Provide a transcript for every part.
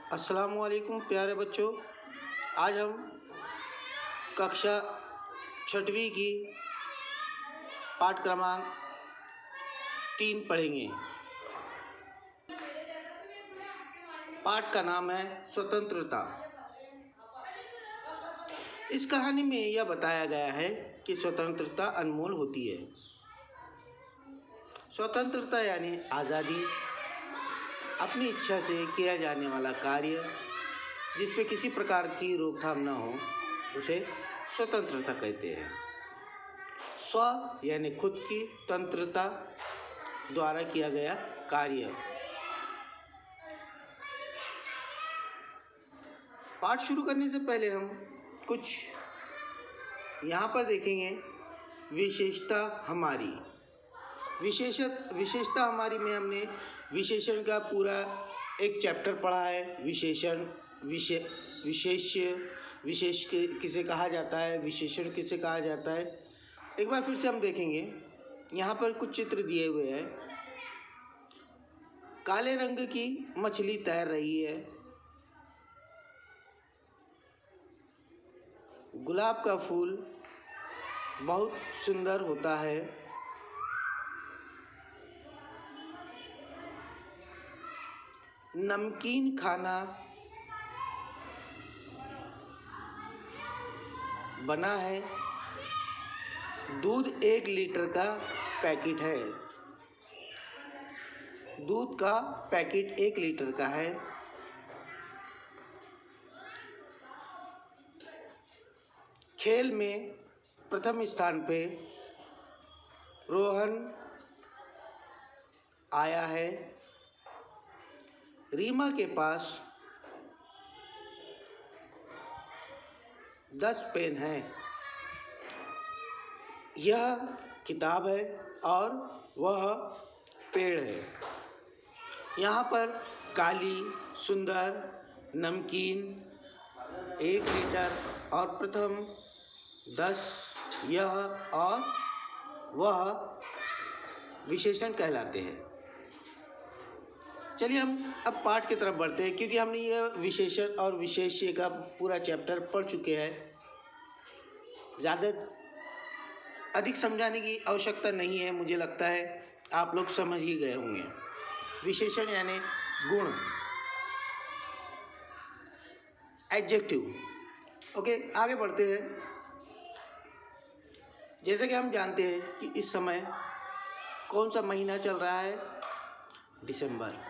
अस्सलामुअलैकुम प्यारे बच्चों। आज हम कक्षा छठवीं की पाठ क्रमांक 3 पढ़ेंगे। पाठ का नाम है स्वतंत्रता। इस कहानी में यह बताया गया है कि स्वतंत्रता अनमोल होती है। स्वतंत्रता यानी आज़ादी, अपनी इच्छा से किया जाने वाला कार्य जिस पे किसी प्रकार की रोकथाम न हो, उसे स्वतंत्रता कहते हैं। स्व यानी खुद की, तंत्रता द्वारा किया गया कार्य। पाठ शुरू करने से पहले हम कुछ यहाँ पर देखेंगे। विशेषता हमारी, विशेषता हमारी में हमने विशेषण का पूरा एक चैप्टर पढ़ा है। विशेषण, विशेष्य, विशेष किसे कहा जाता है, विशेषण किसे कहा जाता है, एक बार फिर से हम देखेंगे। यहाँ पर कुछ चित्र दिए हुए हैं। काले रंग की मछली तैर रही है। गुलाब का फूल बहुत सुंदर होता है। नमकीन खाना बना है। दूध 1 लीटर का पैकेट है। दूध का पैकेट 1 लीटर का है। खेल में प्रथम स्थान पे रोहन आया है। रीमा के पास 10 पेन हैं। यह किताब है और वह पेड़ है। यहाँ पर काली, सुंदर, नमकीन, 1 लीटर और प्रथम 10, यह और वह विशेषण कहलाते हैं। चलिए हम अब पाठ की तरफ बढ़ते हैं, क्योंकि हमने यह विशेषण और विशेष्य का पूरा चैप्टर पढ़ चुके हैं। ज़्यादा अधिक समझाने की आवश्यकता नहीं है। मुझे लगता है आप लोग समझ ही गए होंगे। विशेषण यानी गुण, एडजेक्टिव। ओके, आगे बढ़ते हैं। जैसे कि हम जानते हैं कि इस समय कौन सा महीना चल रहा है, दिसंबर,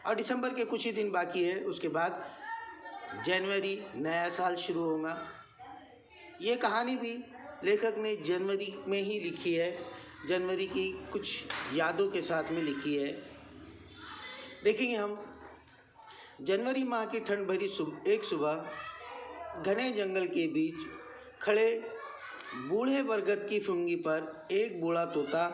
और दिसंबर के कुछ ही दिन बाकी है। उसके बाद जनवरी, नया साल शुरू होगा। ये कहानी भी लेखक ने जनवरी में ही लिखी है। जनवरी की कुछ यादों के साथ में लिखी है। देखेंगे हम। जनवरी माह की ठंड भरी एक सुबह घने जंगल के बीच खड़े बूढ़े बरगद की फुंगी पर एक बूढ़ा तोता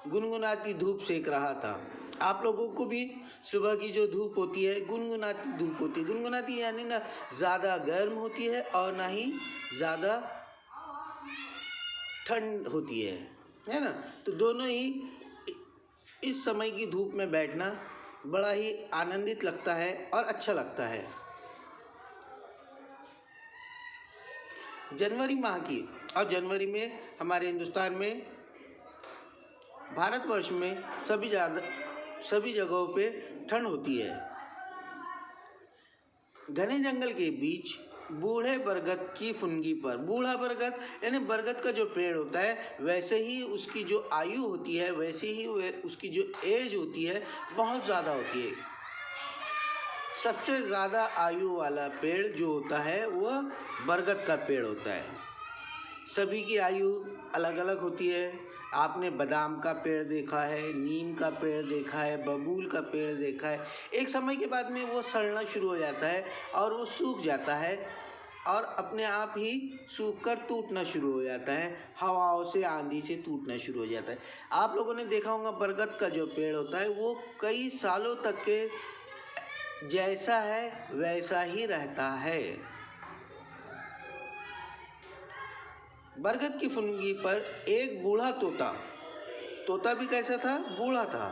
गुनगुनाती धूप सेक रहा था। आप लोगों को भी सुबह की जो धूप होती है, गुनगुनाती धूप होती है। गुनगुनाती यानी ना ज़्यादा गर्म होती है और ना ही ज़्यादा ठंड होती है ना। तो दोनों ही इस समय की धूप में बैठना बड़ा ही आनंदित लगता है और अच्छा लगता है। जनवरी माह की, और जनवरी में हमारे हिंदुस्तान में, भारतवर्ष में सभी जगहों पे ठंड होती है। घने जंगल के बीच बूढ़े बरगद की फुनगी पर, बूढ़ा बरगद यानी बरगद का जो पेड़ होता है, वैसे ही उसकी जो आयु होती है, वैसे ही उसकी जो एज होती है बहुत ज़्यादा होती है। सबसे ज़्यादा आयु वाला पेड़ जो होता है वह बरगद का पेड़ होता है। सभी की आयु अलग अलग होती है। आपने बादाम का पेड़ देखा है, नीम का पेड़ देखा है, बबूल का पेड़ देखा है। एक समय के बाद में वो सड़ना शुरू हो जाता है और वो सूख जाता है और अपने आप ही सूख कर टूटना शुरू हो जाता है। हवाओं से, आंधी से टूटना शुरू हो जाता है। आप लोगों ने देखा होगा बरगद का जो पेड़ होता है वो कई सालों तक के जैसा है वैसा ही रहता है। बरगद की फुनगी पर एक बूढ़ा तोता भी कैसा था, बूढ़ा था।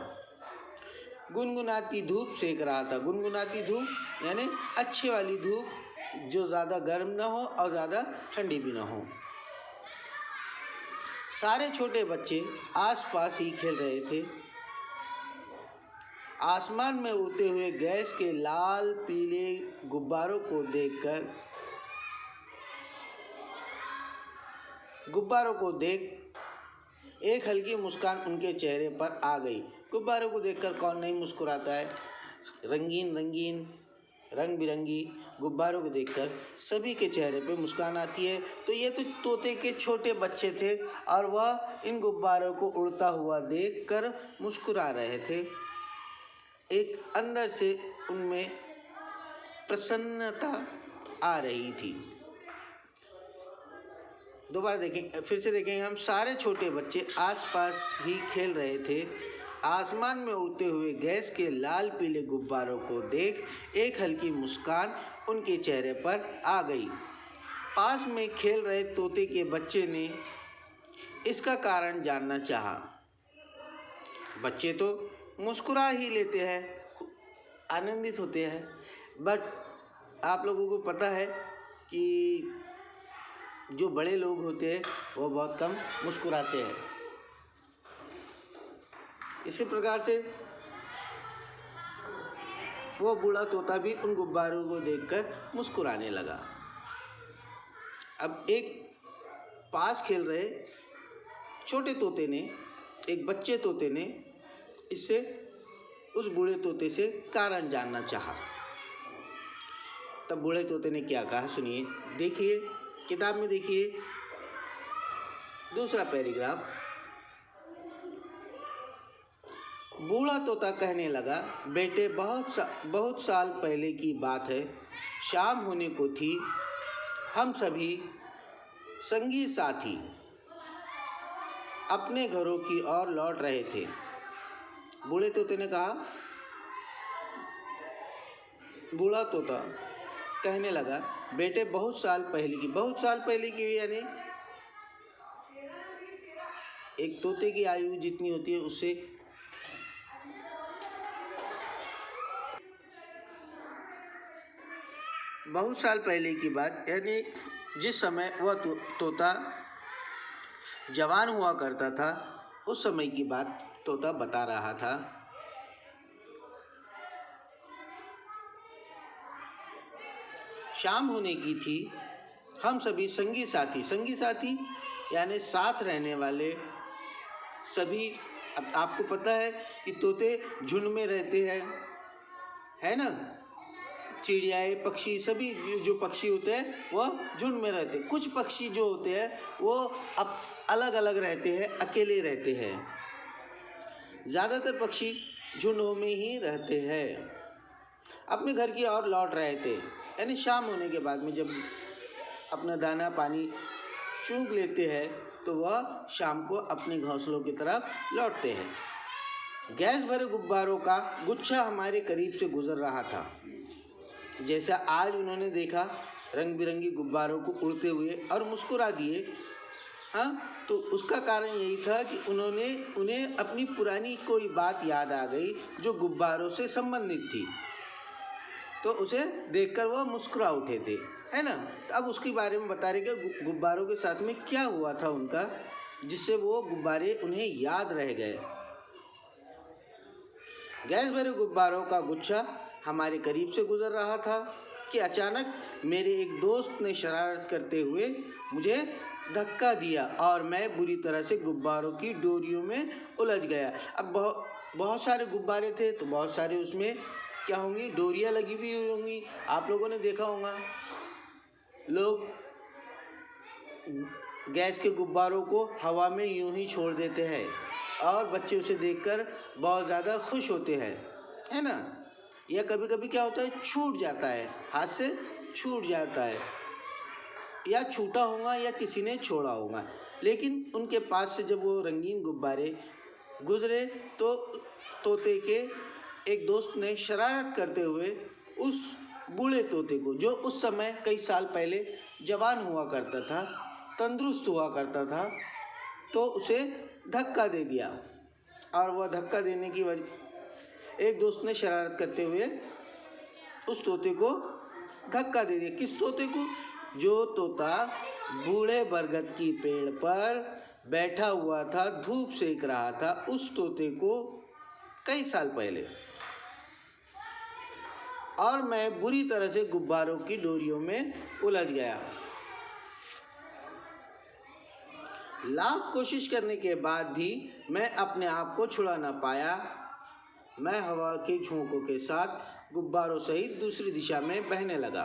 गुनगुनाती धूप सेक रहा था। गुनगुनाती धूप यानी अच्छी वाली धूप, जो ज़्यादा गर्म ना हो और ज़्यादा ठंडी भी ना हो। सारे छोटे बच्चे आसपास ही खेल रहे थे। आसमान में उड़ते हुए गैस के लाल पीले गुब्बारों को देख एक हल्की मुस्कान उनके चेहरे पर आ गई। गुब्बारों को देखकर कौन नहीं मुस्कुराता है। रंगीन रंग बिरंगी गुब्बारों को देखकर सभी के चेहरे पे मुस्कान आती है। तो ये तो तोते के छोटे बच्चे थे और वह इन गुब्बारों को उड़ता हुआ देखकर मुस्कुरा रहे थे। एक अंदर से उनमें प्रसन्नता आ रही थी। दोबारा देखें, फिर से देखेंगे हम। सारे छोटे बच्चे आसपास ही खेल रहे थे। आसमान में उड़ते हुए गैस के लाल पीले गुब्बारों को देख एक हल्की मुस्कान उनके चेहरे पर आ गई। पास में खेल रहे तोते के बच्चे ने इसका कारण जानना चाहा। बच्चे तो मुस्कुरा ही लेते हैं, आनंदित होते हैं, बट आप लोगों को पता है कि जो बड़े लोग होते हैं वो बहुत कम मुस्कुराते हैं। इसी प्रकार से वो बूढ़ा तोता भी उन गुब्बारों को देखकर मुस्कुराने लगा। अब एक पास खेल रहे छोटे तोते ने, एक बच्चे तोते ने इससे उस बूढ़े तोते से कारण जानना चाहा। तब बूढ़े तोते ने क्या कहा, सुनिए। देखिए, किताब में देखिए दूसरा पैराग्राफ। बूढ़ा तोता कहने लगा, बेटे बहुत साल पहले की बात है। शाम होने को थी। हम सभी संगी साथी अपने घरों की ओर लौट रहे थे। बूढ़े तोते ने कहा, बूढ़ा तोता कहने लगा, बेटे बहुत साल पहले की यानी एक तोते की आयु जितनी होती है उससे बहुत साल पहले की बात, यानी जिस समय वह तोता जवान हुआ करता था उस समय की बात तोता बता रहा था। शाम होने की थी। हम सभी संगी साथी यानी साथ रहने वाले सभी। अब आपको पता है कि तोते झुंड में रहते हैं, है ना। चिड़ियाएँ, पक्षी, सभी जो पक्षी होते हैं वह झुंड में रहते हैं। कुछ पक्षी जो होते हैं वो अब अलग अलग रहते हैं, अकेले रहते हैं। ज़्यादातर पक्षी झुंडों में ही रहते हैं। अपने घर की ओर लौट रहे थे, यानी शाम होने के बाद में जब अपना दाना पानी चूग लेते हैं तो वह शाम को अपने घोंसलों की तरफ लौटते हैं। गैस भरे गुब्बारों का गुच्छा हमारे करीब से गुजर रहा था। जैसा आज उन्होंने देखा रंग बिरंगी गुब्बारों को उड़ते हुए और मुस्कुरा दिए, हाँ, तो उसका कारण यही था कि उन्हें अपनी पुरानी कोई बात याद आ गई जो गुब्बारों से संबंधित थी। तो उसे देखकर वह मुस्कुरा उठे थे, है ना। तो अब उसके बारे में बता रहे कि गुब्बारों के साथ में क्या हुआ था उनका, जिससे वो गुब्बारे उन्हें याद रह गए। गैस भरे गुब्बारों का गुच्छा हमारे करीब से गुजर रहा था कि अचानक मेरे एक दोस्त ने शरारत करते हुए मुझे धक्का दिया और मैं बुरी तरह से गुब्बारों की डोरियों में उलझ गया। अब बहुत सारे गुब्बारे थे तो बहुत सारे उसमें क्या होंगी, डोरियां लगी हुई होंगी। आप लोगों ने देखा होगा लोग गैस के गुब्बारों को हवा में यूं ही छोड़ देते हैं और बच्चे उसे देखकर बहुत ज़्यादा खुश होते हैं, है ना। या कभी कभी क्या होता है, छूट जाता है, हाथ से छूट जाता है, या छूटा होगा या किसी ने छोड़ा होगा। लेकिन उनके पास से जब वो रंगीन गुब्बारे गुजरे तो तोते के एक दोस्त ने शरारत करते हुए उस बूढ़े तोते को, जो उस समय कई साल पहले जवान हुआ करता था, तंदुरुस्त हुआ करता था, तो उसे धक्का दे दिया। और वह धक्का देने की वजह एक दोस्त ने शरारत करते हुए उस तोते को धक्का दे दिया। किस तोते को? जो तोता बूढ़े बरगद की पेड़ पर बैठा हुआ था, धूप सेक रहा था, उस तोते को कई साल पहले। और मैं बुरी तरह से गुब्बारों की डोरियों में उलझ गया। लाख कोशिश करने के बाद भी मैं अपने आप को छुड़ा ना पाया। मैं हवा के झोंकों के साथ गुब्बारों सहित दूसरी दिशा में बहने लगा।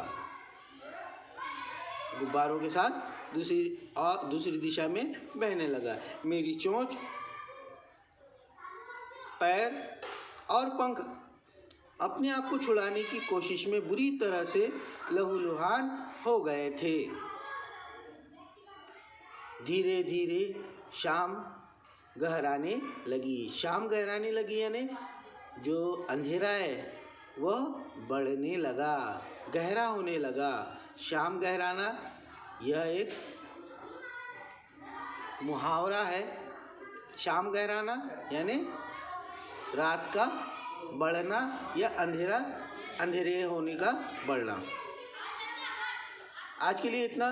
गुब्बारों के साथ दूसरी दिशा में बहने लगा। मेरी चोंच, पैर और पंख अपने आप को छुड़ाने की कोशिश में बुरी तरह से लहूलुहान हो गए थे। धीरे धीरे शाम गहराने लगी। शाम गहराने लगी यानी जो अंधेरा है वह बढ़ने लगा, गहरा होने लगा। शाम गहराना यह एक मुहावरा है। शाम गहराना यानी रात का बढ़ना या अंधेरे होने का बढ़ना। आज के लिए इतना।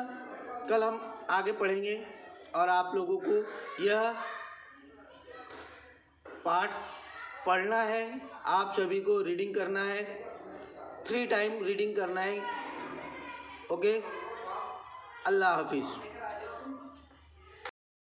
कल हम आगे पढ़ेंगे और आप लोगों को यह पाठ पढ़ना है। आप सभी को रीडिंग करना है, 3 टाइम रीडिंग करना है। ओके, अल्लाह हाफिज़।